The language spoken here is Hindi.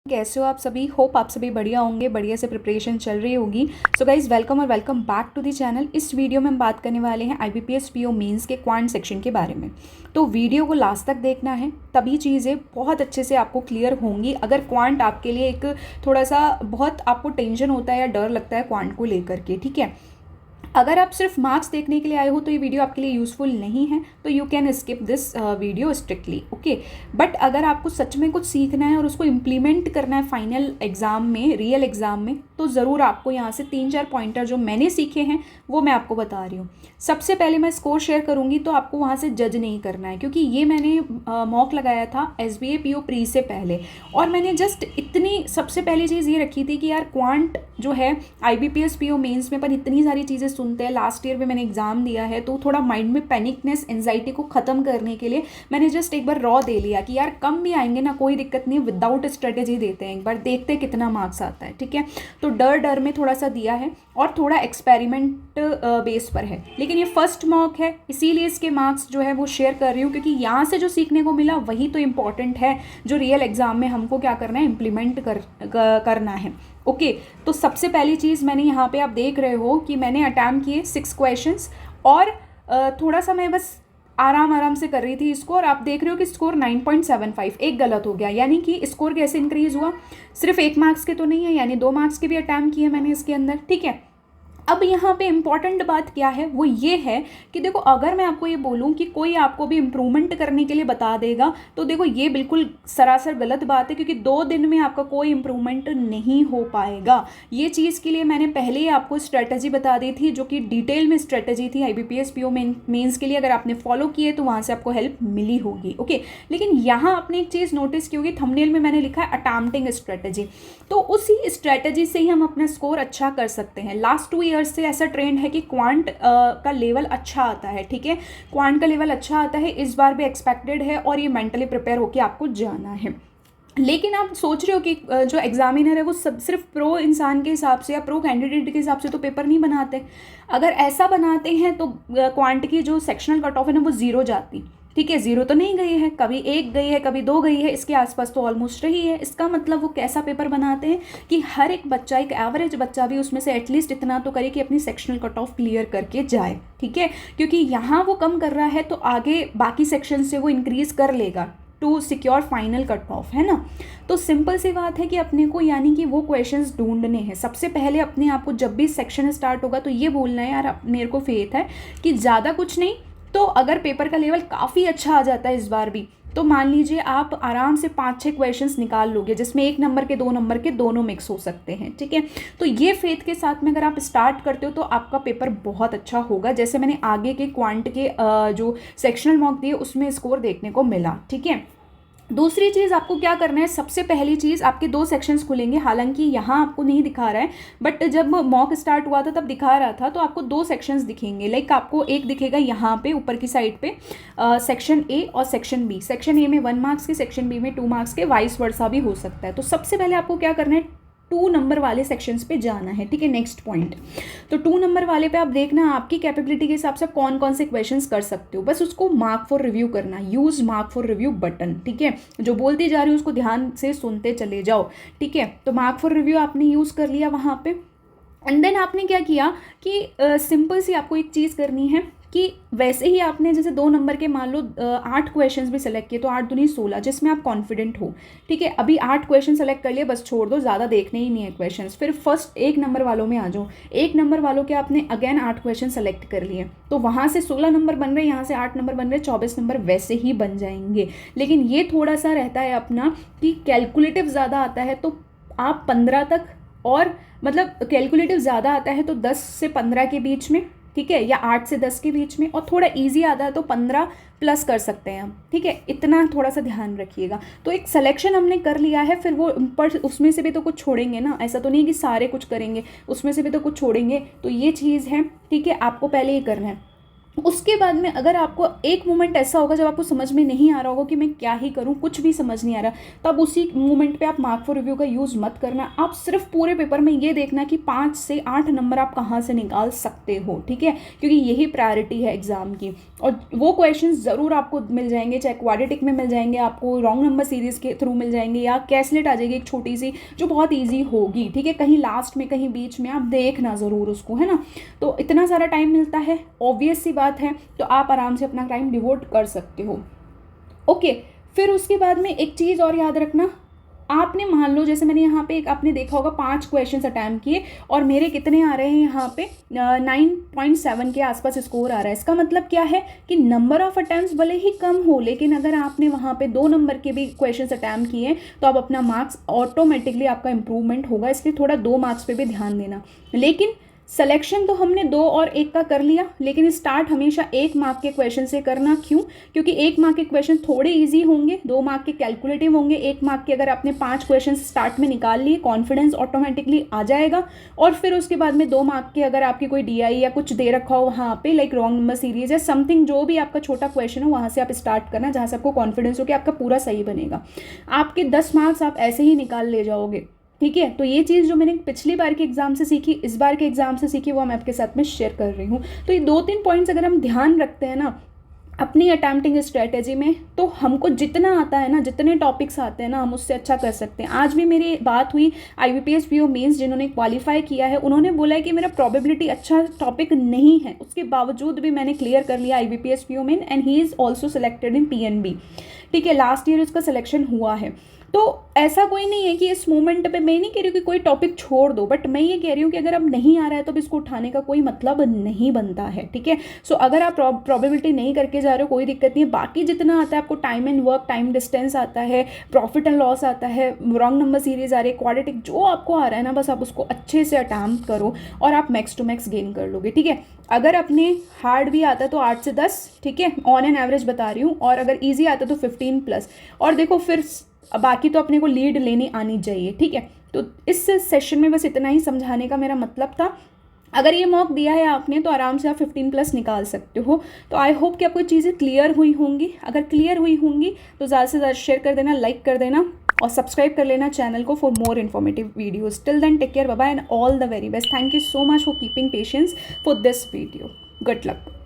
कैसे हो आप सभी। होप आप सभी बढ़िया होंगे, बढ़िया से प्रिपरेशन चल रही होगी। सो गाइज वेलकम और welcome back to the channel. इस वीडियो में हम बात करने वाले हैं IBPS PO मेंस के क्वांट सेक्शन के बारे में। तो वीडियो को लास्ट तक देखना है, तभी चीज़ें बहुत अच्छे से आपको क्लियर होंगी। अगर क्वांट आपके लिए एक थोड़ा सा बहुत आपको टेंशन होता है या डर लगता है क्वांट को लेकर के, ठीक है, अगर आप सिर्फ मार्क्स देखने के लिए आए हो तो ये वीडियो आपके लिए यूज़फुल नहीं है, तो you can skip this video strictly, okay. But अगर आपको सच में कुछ सीखना है और उसको इम्प्लीमेंट करना है फाइनल एग्ज़ाम में, रियल एग्ज़ाम में, तो ज़रूर आपको यहाँ से 3-4 पॉइंटर जो मैंने सीखे हैं वो मैं आपको बता रही हूँ। सबसे पहले मैं स्कोर शेयर करूँगी, तो आपको वहाँ से जज नहीं करना है, क्योंकि ये मैंने मॉक लगाया था SBA PO प्री से पहले, और मैंने जस्ट इतनी सबसे पहली चीज़ ये रखी थी कि यार क्वांट जो है IBPS PO मेंस में पर इतनी सारी चीज़ें सुनते हैं। लास्ट ईयर में मैंने एग्ज़ाम दिया है, तो थोड़ा माइंड में पैनिकनेस, एंजाइटी को ख़त्म करने के लिए मैंने जस्ट एक बार रॉ दे लिया कि यार कम भी आएंगे ना, कोई दिक्कत नहीं, विदाउट स्ट्रेटेजी देते हैं, एक बार देखते हैं कितना मार्क्स आता है, ठीक है। तो डर में थोड़ा सा दिया है और थोड़ा एक्सपेरिमेंट बेस पर है, लेकिन ये फर्स्ट मॉक है, इसीलिए इसके मार्क्स जो है वो शेयर कर रही हूँ, क्योंकि यहाँ से जो सीखने को मिला वही तो इम्पॉर्टेंट है, जो रियल एग्ज़ाम में हमको क्या करना है, इम्प्लीमेंट करना है, ओके। तो सबसे पहली चीज़ मैंने यहाँ पे आप देख रहे हो कि मैंने अटैम्प्ट किए 6 क्वेश्चंस, और थोड़ा सा मैं बस आराम से कर रही थी इसको, और आप देख रहे हो कि स्कोर 9.75, एक गलत हो गया, यानी कि स्कोर कैसे इंक्रीज़ हुआ, सिर्फ 1 मार्क्स के तो नहीं है, यानी 2 मार्क्स के भी अटैम्प्ट किए मैंने इसके अंदर, ठीक है। अब यहाँ पे इम्पॉर्टेंट बात क्या है, वो ये है कि देखो, अगर मैं आपको ये बोलूँ कि कोई आपको भी इम्प्रूवमेंट करने के लिए बता देगा, तो देखो ये बिल्कुल सरासर गलत बात है, क्योंकि 2 दिन में आपका कोई इम्प्रूवमेंट नहीं हो पाएगा। ये चीज़ के लिए मैंने पहले ही आपको स्ट्रेटजी बता दी थी, जो कि डिटेल में स्ट्रेटजी थी IBPS PO मेंस के लिए। अगर आपने फॉलो किए तो वहाँ से आपको हेल्प मिली होगी, ओके। लेकिन यहाँ आपने एक चीज़ नोटिस की होगी, थंबनेल में मैंने लिखा है अटैम्प्टिंग स्ट्रेटजी, तो उसी स्ट्रेटजी से ही हम अपना स्कोर अच्छा कर सकते हैं। लास्ट 2 ईयर्स से ऐसा ट्रेंड है कि क्वांट का लेवल अच्छा आता है, ठीक है, क्वांट का लेवल अच्छा आता है, इस बार भी एक्सपेक्टेड है, और ये मेंटली प्रिपेयर होकर आपको जाना है। लेकिन आप सोच रहे हो कि जो एग्जामिनर है वो सब सिर्फ प्रो इंसान के हिसाब से या प्रो कैंडिडेट के हिसाब से तो पेपर नहीं बनाते। अगर ऐसा बनाते हैं तो क्वांट की जो सेक्शनल कट ऑफ है ना, वो 0 जाती, ठीक है। 0 तो नहीं गई है, कभी 1 गई है, कभी 2 गई है, इसके आसपास तो ऑलमोस्ट रही है। इसका मतलब वो कैसा पेपर बनाते हैं कि हर एक बच्चा, एक एवरेज बच्चा भी उसमें से एटलीस्ट इतना तो करे कि अपनी सेक्शनल कट ऑफ क्लियर करके जाए, ठीक है। क्योंकि यहाँ वो कम कर रहा है तो आगे बाकी सेक्शन से वो इंक्रीज़ कर लेगा to secure final cut off, है ना। तो सिंपल सी बात है कि अपने को यानी कि वो क्वेश्चंस ढूंढने हैं। सबसे पहले अपने आप को जब भी सेक्शन स्टार्ट होगा तो ये बोलना है, यार मेरे को फेथ है कि ज़्यादा कुछ नहीं, तो अगर पेपर का लेवल काफ़ी अच्छा आ जाता है इस बार भी, तो मान लीजिए आप आराम से 5-6 क्वेश्चंस निकाल लोगे, जिसमें 1 नंबर के 2 नंबर के दोनों मिक्स हो सकते हैं, ठीक है। तो ये फेथ के साथ में अगर आप स्टार्ट करते हो तो आपका पेपर बहुत अच्छा होगा, जैसे मैंने आगे के क्वांट के जो सेक्शनल मॉक दिए उसमें स्कोर देखने को मिला, ठीक है। दूसरी चीज़ आपको क्या करना है, सबसे पहली चीज़, आपके 2 सेक्शंस खुलेंगे, हालांकि यहाँ आपको नहीं दिखा रहा है, बट जब मॉक स्टार्ट हुआ था तब दिखा रहा था, तो आपको 2 सेक्शंस दिखेंगे। लाइक आपको एक दिखेगा यहाँ पे ऊपर की साइड पे सेक्शन A और सेक्शन B। सेक्शन A में 1 मार्क्स के, सेक्शन B में 2 मार्क्स के, वाइस वर्सा भी हो सकता है। तो सबसे पहले आपको क्या करना है, 2 नंबर वाले सेक्शंस पे जाना है, ठीक है। नेक्स्ट पॉइंट, तो 2 नंबर वाले पे आप देखना आपकी कैपेबिलिटी के हिसाब से कौन कौन से क्वेश्चंस कर सकते हो, बस उसको मार्क फॉर रिव्यू करना, use mark for review button, ठीक है। जो बोलती जा रही हूँ उसको ध्यान से सुनते चले जाओ, ठीक है। तो मार्क फॉर रिव्यू आपने यूज़ कर लिया वहाँ पे, एंड देन आपने क्या किया कि सिंपल सी आपको एक चीज़ करनी है कि वैसे ही आपने जैसे 2 नंबर के मान लो 8 क्वेश्चंस भी सेलेक्ट किए, तो 8 दूनी 16, जिसमें आप कॉन्फिडेंट हो, ठीक है। अभी 8 क्वेश्चन सेलेक्ट कर लिए, बस छोड़ दो, ज़्यादा देखने ही नहीं है क्वेश्चंस। फिर फर्स्ट 1 नंबर वालों में आ जाओ, 1 नंबर वालों के आपने अगेन 8 क्वेश्चन सेलेक्ट कर लिए, तो वहाँ से 16 नंबर बन रहे, यहाँ से 8 नंबर बन रहे, 24 नंबर वैसे ही बन जाएंगे। लेकिन ये थोड़ा सा रहता है अपना कि कैलकुलेटिव ज़्यादा आता है तो आप 15 तक, और मतलब कैलकुलेटिव ज़्यादा आता है तो 10 से 15 के बीच में, ठीक है, या 8 से 10 के बीच में, और थोड़ा इजी आता है तो 15 प्लस कर सकते हैं हम, ठीक है। इतना थोड़ा सा ध्यान रखिएगा। तो एक सिलेक्शन हमने कर लिया है, फिर वो पर उसमें से भी तो कुछ छोड़ेंगे ना, ऐसा तो नहीं कि सारे कुछ करेंगे, उसमें से भी तो कुछ छोड़ेंगे, तो ये चीज़ है, ठीक है। आपको पहले ये करना है। उसके बाद में अगर आपको एक मोमेंट ऐसा होगा जब आपको समझ में नहीं आ रहा होगा कि मैं क्या ही करूं, कुछ भी समझ नहीं आ रहा, तब उसी मोमेंट पे आप मार्क फॉर रिव्यू का यूज़ मत करना। आप सिर्फ पूरे पेपर में ये देखना कि 5 से 8 नंबर आप कहाँ से निकाल सकते हो, ठीक है, क्योंकि यही प्रायोरिटी है एग्जाम की। और वो क्वेश्चन ज़रूर आपको मिल जाएंगे, चाहे क्वाड्रेटिक में मिल जाएंगे, आपको रॉन्ग नंबर सीरीज़ के थ्रू मिल जाएंगे, या कैसलेट आ जाएगी एक छोटी सी जो बहुत ईजी होगी, ठीक है, कहीं लास्ट में कहीं बीच में, आप देखना ज़रूर उसको, है ना। तो इतना सारा टाइम मिलता है, ऑब्वियस सी बात है, तो आप आराम से अपना टाइम डिवोट कर सकते हो। ओके, फिर उसके बाद में एक चीज़ और याद रखना, आपने मान लो जैसे मैंने यहाँ पे एक आपने देखा होगा 5 क्वेश्चन अटैम्प्ट किए और मेरे कितने आ रहे हैं यहाँ पे 9.7 के आसपास स्कोर आ रहा है। इसका मतलब क्या है कि नंबर ऑफ अटैम्प्ट्स भले ही कम हो, लेकिन अगर आपने वहाँ पे 2 नंबर के भी क्वेश्चन अटैम्प्ट किए तो आप अपना मार्क्स ऑटोमेटिकली आपका इंप्रूवमेंट होगा, इसलिए थोड़ा 2 मार्क्स पे भी ध्यान देना। लेकिन सिलेक्शन तो हमने 2 और 1 का कर लिया, लेकिन स्टार्ट हमेशा 1 मार्क के क्वेश्चन से करना। क्यों? क्योंकि 1 मार्क के क्वेश्चन थोड़े इजी होंगे, 2 मार्क के कैलकुलेटिव होंगे। 1 मार्क के अगर आपने 5 क्वेश्चन स्टार्ट में निकाल लिए, कॉन्फिडेंस ऑटोमेटिकली आ जाएगा। और फिर उसके बाद में 2 मार्क के अगर आपकी कोई DI या कुछ दे रखा हो वहाँ पे, लाइक रॉन्ग नंबर सीरीज या समथिंग, जो भी आपका छोटा क्वेश्चन हो वहाँ से आप स्टार्ट करना, जहाँ से आपको कॉन्फिडेंस हो कि आपका पूरा सही बनेगा। आपके 10 मार्क्स आप ऐसे ही निकाल ले जाओगे, ठीक है। तो ये चीज़ जो मैंने पिछली बार के एग्जाम से सीखी, इस बार के एग्जाम से सीखी, वो मैं आपके साथ में शेयर कर रही हूँ। तो ये 2-3 पॉइंट्स अगर हम ध्यान रखते हैं ना अपनी अटैम्प्टिंग स्ट्रेटेजी में, तो हमको जितना आता है ना, जितने टॉपिक्स आते हैं ना, हम उससे अच्छा कर सकते हैं। आज भी मेरी बात हुई IBPS PO मेंस जिन्होंने क्वालिफाई किया है, उन्होंने बोला है कि मेरा प्रोबेबिलिटी अच्छा टॉपिक नहीं है, उसके बावजूद भी मैंने क्लियर कर लिया IBPS PO main, and he is also selected in PNB, ठीक है। लास्ट ईयर उसका सिलेक्शन हुआ है। तो ऐसा कोई नहीं है कि इस मोमेंट पे, मैं नहीं कह रही हूँ कि कोई टॉपिक छोड़ दो, बट मैं ये कह रही हूँ कि अगर अब नहीं आ रहा है तो इसको उठाने का कोई मतलब नहीं बनता है, ठीक है। सो अगर आप प्रोबेबिलिटी नहीं करके जा रहे हो, कोई दिक्कत नहीं है। बाकी जितना आता है आपको, time and work, time distance आता है, प्रॉफिट एंड लॉस आता है, रॉन्ग नंबर सीरीज आ रही है, क्वाड्रेटिक, जो आपको आ रहा है ना, बस आप उसको अच्छे से अटैम्प्ट करो और आप मैक्स टू मैक्स गेन कर लोगे, ठीक है। अगर अपने हार्ड भी आता है तो 8 से 10, ठीक है, ऑन एन एवरेज बता रही हूँ, और अगर ईजी आता है तो 15+। और देखो फिर बाकी तो अपने को लीड लेनी आनी चाहिए, ठीक है। तो इस सेशन में बस इतना ही समझाने का मेरा मतलब था। अगर ये मॉक दिया है आपने तो आराम से आप 15+ निकाल सकते हो। तो आई होप कि आपको चीज़ें क्लियर हुई होंगी। अगर क्लियर हुई होंगी तो ज़्यादा से ज़्यादा शेयर कर देना, लाइक कर देना और सब्सक्राइब कर लेना चैनल को for more informative videos. Till then take care, bye bye and all the very best. Thank you so much for keeping patience for this video. Good luck.